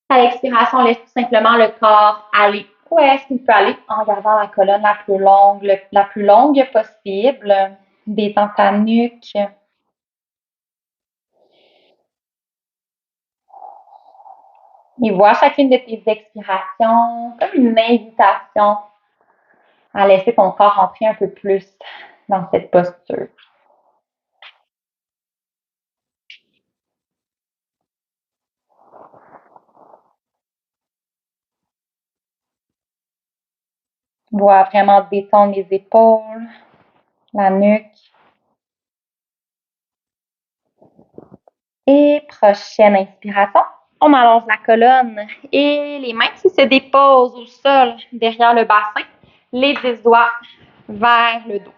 À l'expiration, laisse tout simplement le corps aller où est-ce qu'il peut aller en gardant la colonne la plus longue possible. Détends ta nuque. Et vois chacune de tes expirations comme une invitation à laisser ton corps entrer un peu plus dans cette posture. Vois vraiment détendre les épaules, la nuque. Et prochaine inspiration, on allonge la colonne et les mains qui se déposent au sol derrière le bassin, les 10 doigts vers le dos.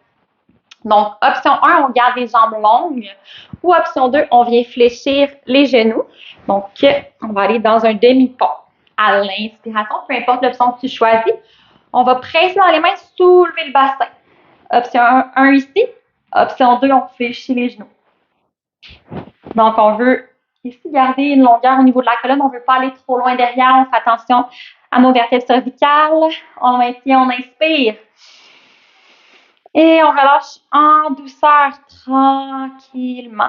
Donc, option 1, on garde les jambes longues ou option 2, on vient fléchir les genoux. Donc, on va aller dans un demi-pont. À l'inspiration, peu importe l'option que tu choisis, on va presser dans les mains, soulever le bassin. Option 1 ici, option 2, on fléchit les genoux. Donc, on veut ici garder une longueur au niveau de la colonne. On ne veut pas aller trop loin derrière. On fait attention à nos vertèbres cervicales. On maintient, on inspire. Et on relâche en douceur, tranquillement.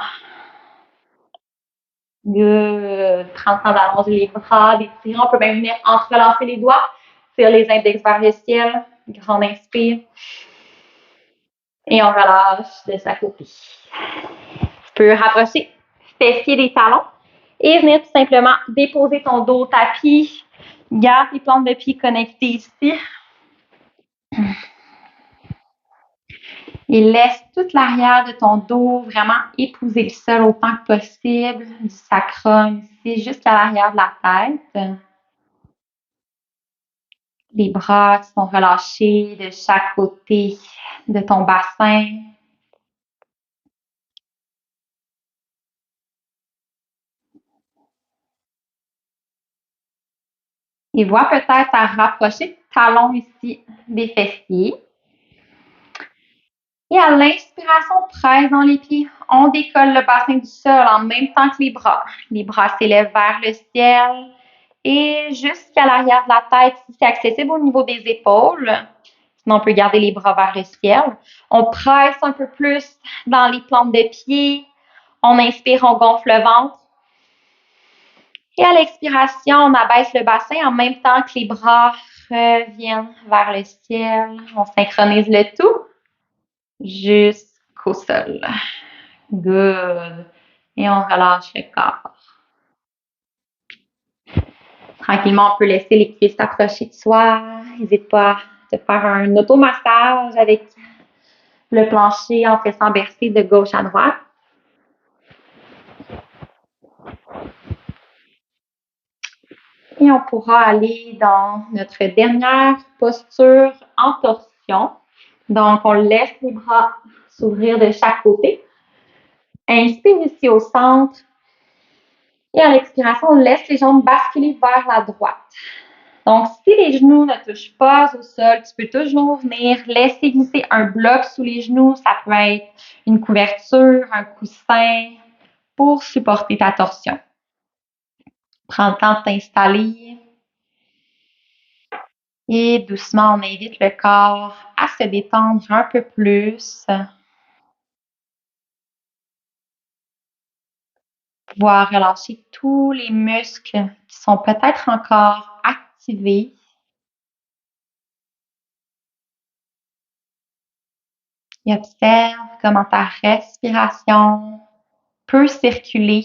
Good. Prends le temps d'allonger les bras, d'étirer. On peut même venir entrelacer les doigts. Tire les index vers le ciel. Grande inspire. Et on relâche de chaque côté. Tu peux rapprocher fessiers des talons et venir tout simplement déposer ton dos au tapis. Garde tes plantes de pied connectées ici. Et laisse toute l'arrière de ton dos vraiment épouser le sol autant que possible, du sacrum ici jusqu'à l'arrière de la tête. Les bras qui sont relâchés de chaque côté de ton bassin. Et vois peut-être à rapprocher tes talons ici des fessiers. Et à l'inspiration, presse dans les pieds. On décolle le bassin du sol en même temps que les bras. Les bras s'élèvent vers le ciel et jusqu'à l'arrière de la tête, si c'est accessible au niveau des épaules. Sinon, on peut garder les bras vers le ciel. On presse un peu plus dans les plantes de pied. On inspire, on gonfle le ventre. Et à l'expiration, on abaisse le bassin en même temps que les bras reviennent vers le ciel. On synchronise le tout jusqu'au sol. Good. Et on relâche le corps. Tranquillement, on peut laisser les cuisses s'approcher de soi. N'hésite pas à te faire un automassage avec le plancher en faisant bercer de gauche à droite. Et on pourra aller dans notre dernière posture en torsion. Donc, on laisse les bras s'ouvrir de chaque côté. Inspire ici au centre. Et à l'expiration, on laisse les jambes basculer vers la droite. Donc, si les genoux ne touchent pas au sol, tu peux toujours venir laisser glisser un bloc sous les genoux. Ça peut être une couverture, un coussin pour supporter ta torsion. Prends le temps de t'installer. Et doucement, on invite le corps à se détendre un peu plus. Pouvoir relâcher tous les muscles qui sont peut-être encore activés. Et observe comment ta respiration peut circuler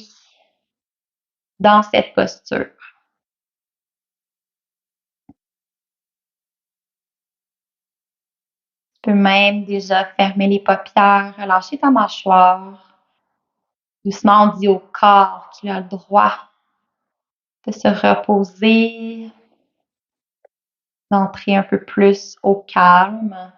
dans cette posture. Tu peux même déjà fermer les paupières, relâcher ta mâchoire. Doucement, on dit au corps qu'il a le droit de se reposer, d'entrer un peu plus au calme.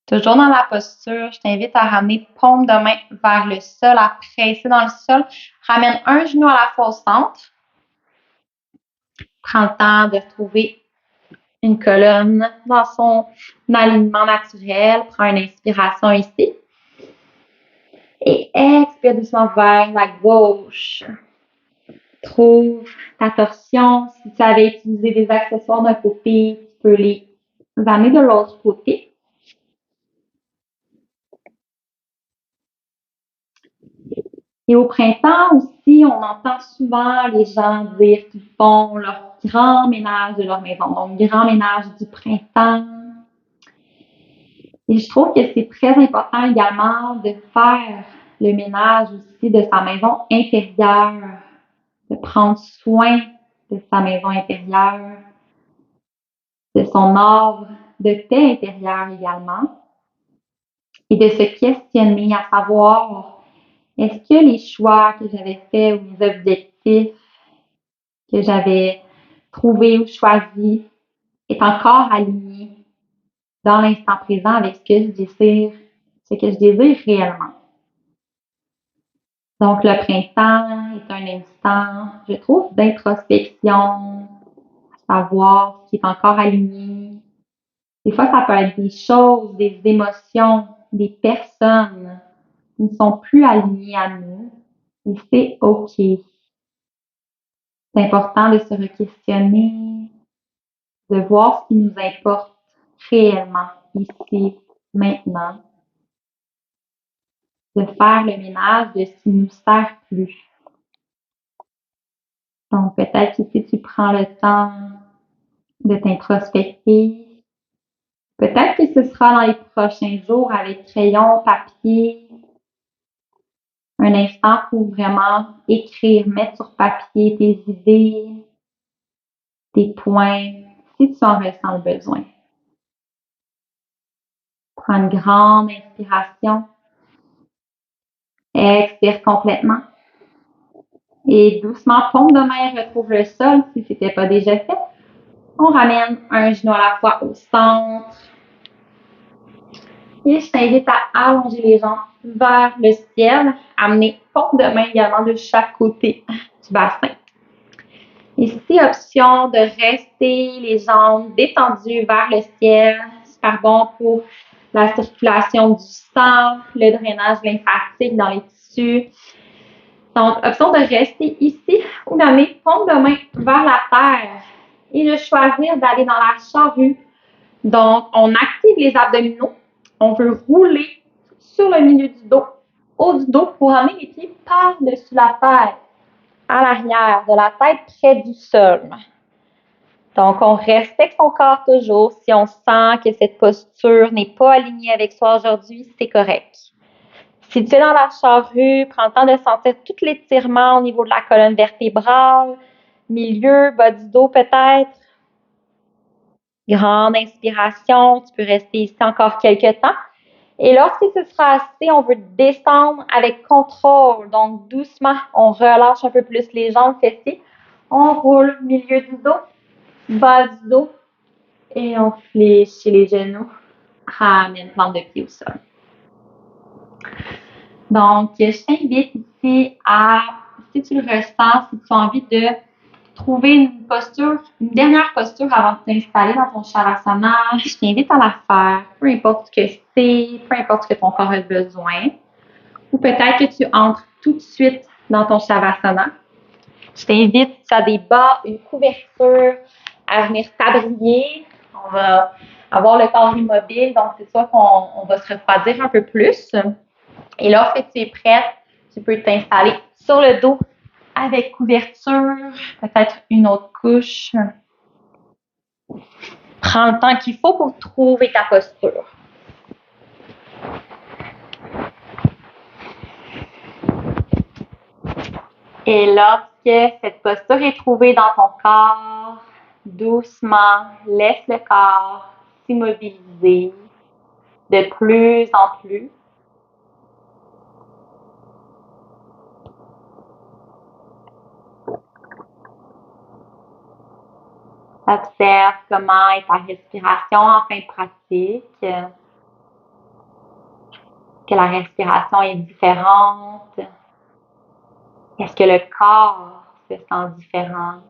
Toujours dans la posture, je t'invite à ramener paume de main vers le sol, à presser dans le sol. Ramène un genou à la fois au centre. Prends le temps de retrouver une colonne dans son alignement naturel. Prends une inspiration ici. Et expire doucement vers la gauche. Trouve ta torsion. Si tu avais utilisé des accessoires d'un côté, tu peux les amener de l'autre côté. Et au printemps aussi, on entend souvent les gens dire qu'ils font leur grand ménage de leur maison. Donc, grand ménage du printemps. Et je trouve que c'est très important également de faire le ménage aussi de sa maison intérieure, de prendre soin de sa maison intérieure, de son ordre de paix intérieure également, et de se questionner à savoir est-ce que les choix que j'avais faits ou les objectifs que j'avais trouvés ou choisis est encore aligné dans l'instant présent avec ce que je désire réellement. Donc, le printemps est un instant, je trouve, d'introspection, savoir ce qui est encore aligné. Des fois, ça peut être des choses, des émotions, des personnes qui ne sont plus alignées à nous. Et c'est OK. C'est important de se re-questionner, de voir ce qui nous importe réellement ici, maintenant, de faire le ménage de ce qui ne nous sert plus. Donc, peut-être que si tu prends le temps de t'introspecter, peut-être que ce sera dans les prochains jours avec crayon, papier, un instant pour vraiment écrire, mettre sur papier tes idées, tes points, si tu en ressens le besoin. Prends une grande inspiration. Expire complètement. Et doucement, paume de main, retrouve le sol si ce n'était pas déjà fait. On ramène un genou à la fois au centre. Et je t'invite à allonger les jambes vers le ciel. Amener paume de main également de chaque côté du bassin. Ici, option de rester les jambes détendues vers le ciel. Super bon pour la circulation du sang, le drainage lymphatique dans les tissus. Donc, option de rester ici ou d'amener paume de main vers la terre et de choisir d'aller dans la charrue. Donc, on active les abdominaux. On veut rouler sur le milieu du dos, haut du dos pour amener les pieds par-dessus la terre, à l'arrière de la tête près du sol. Donc, on respecte son corps toujours. Si on sent que cette posture n'est pas alignée avec soi aujourd'hui, c'est correct. Si tu es dans la charrue, prends le temps de sentir tout l'étirement au niveau de la colonne vertébrale, milieu, bas du dos peut-être. Grande inspiration, tu peux rester ici encore quelques temps. Et lorsque ce sera assez, on veut descendre avec contrôle. Donc, doucement, on relâche un peu plus les jambes fessiers. On roule milieu du dos, bas du dos, Et on fléchit les genoux. Ramène plante de pied au sol. Donc, je t'invite ici à, si tu le ressens, si tu as envie de trouver une posture, une dernière posture avant de t'installer dans ton Shavasana, je t'invite à la faire, peu importe ce que c'est, peu importe ce que ton corps a besoin. Ou peut-être que tu entres tout de suite dans ton Shavasana. Je t'invite, si tu as des bas, une couverture, à venir t'abriller. On va avoir le corps immobile, donc c'est sûr qu'on va se refroidir un peu plus. Et lorsque tu es prête, tu peux t'installer sur le dos avec couverture, peut-être une autre couche. Prends le temps qu'il faut pour trouver ta posture. Et lorsque cette posture est trouvée dans ton corps, doucement, laisse le corps s'immobiliser de plus en plus. Observe comment est ta respiration en fin de pratique, que la respiration est différente. Est-ce que le corps se sent différent?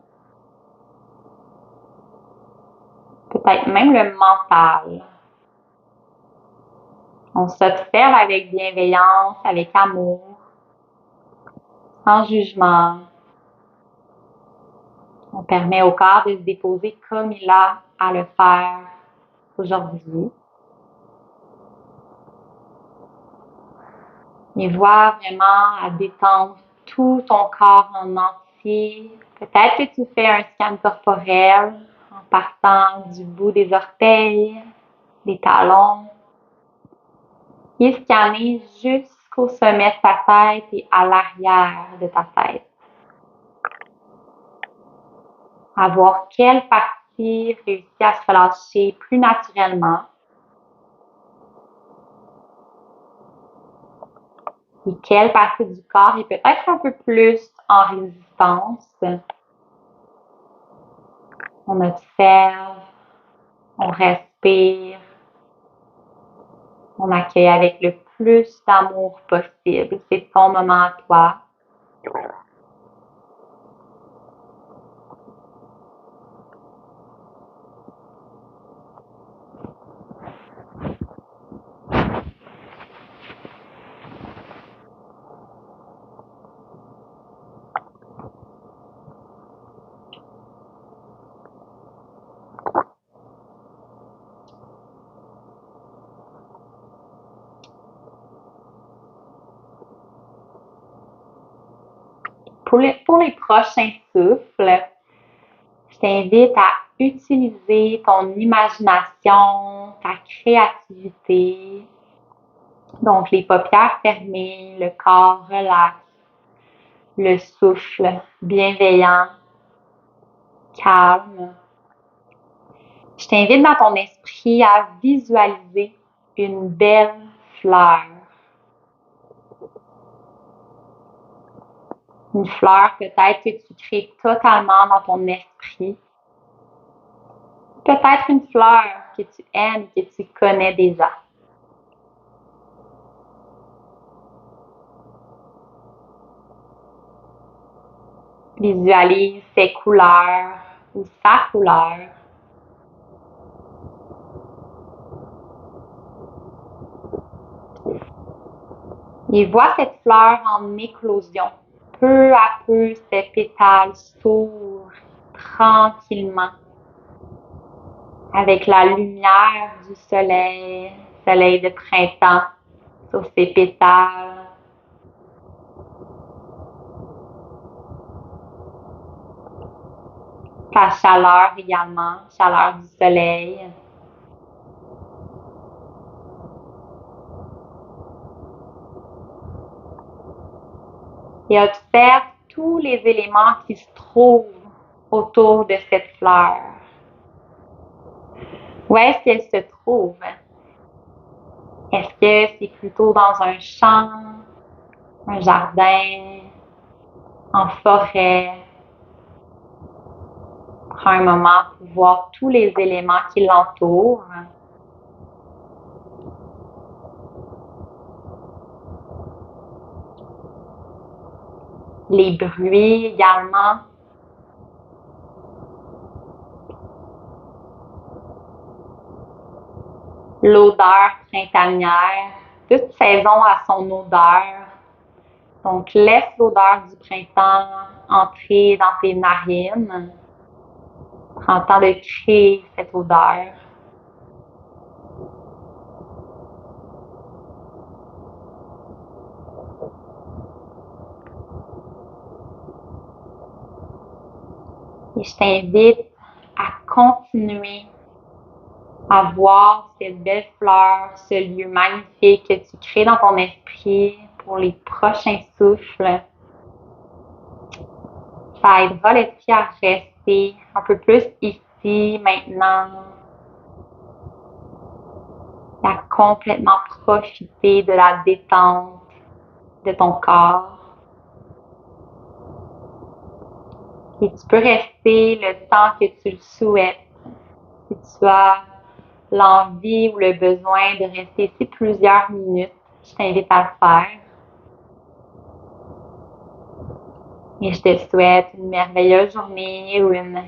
Peut-être même le mental. On s'observe avec bienveillance, avec amour, sans jugement. On permet au corps de se déposer comme il a à le faire aujourd'hui. Et vois vraiment à détendre tout ton corps en entier. Peut-être que tu fais un scan corporel en partant du bout des orteils, des talons, et scanner jusqu'au sommet de ta tête et à l'arrière de ta tête. À voir quelle partie réussit à se relâcher plus naturellement et quelle partie du corps est peut-être un peu plus en résistance. On observe, on respire, on accueille avec le plus d'amour possible. C'est ton moment à toi. Pour les prochains souffles, je t'invite à utiliser ton imagination, ta créativité. Donc, les paupières fermées, le corps relax, le souffle bienveillant, calme. Je t'invite dans ton esprit à visualiser une belle fleur. Une fleur peut-être que tu crées totalement dans ton esprit. Peut-être une fleur que tu aimes, que tu connais déjà. Visualise ses couleurs ou sa couleur. Et vois cette fleur en éclosion. Peu à peu, ses pétales s'ouvrent tranquillement avec la lumière du soleil, soleil de printemps sur ses pétales. Ta chaleur également, chaleur du soleil. Et observe tous les éléments qui se trouvent autour de cette fleur. Où est-ce qu'elle se trouve? Est-ce que c'est plutôt dans un champ, un jardin, en forêt? Prends un moment pour voir tous les éléments qui l'entourent. Les bruits également. L'odeur printanière. Toute saison a son odeur. Donc, laisse l'odeur du printemps entrer dans tes narines. Prends le temps de créer cette odeur. Et je t'invite à continuer à voir cette belle fleur, ce lieu magnifique que tu crées dans ton esprit pour les prochains souffles. Ça aidera l'esprit à rester un peu plus ici, maintenant, et à complètement profiter de la détente de ton corps. Et tu peux rester le temps que tu le souhaites. Si tu as l'envie ou le besoin de rester ici plusieurs minutes, je t'invite à le faire. Et je te souhaite une merveilleuse journée ou une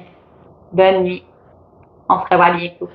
bonne nuit. On se revoit bientôt.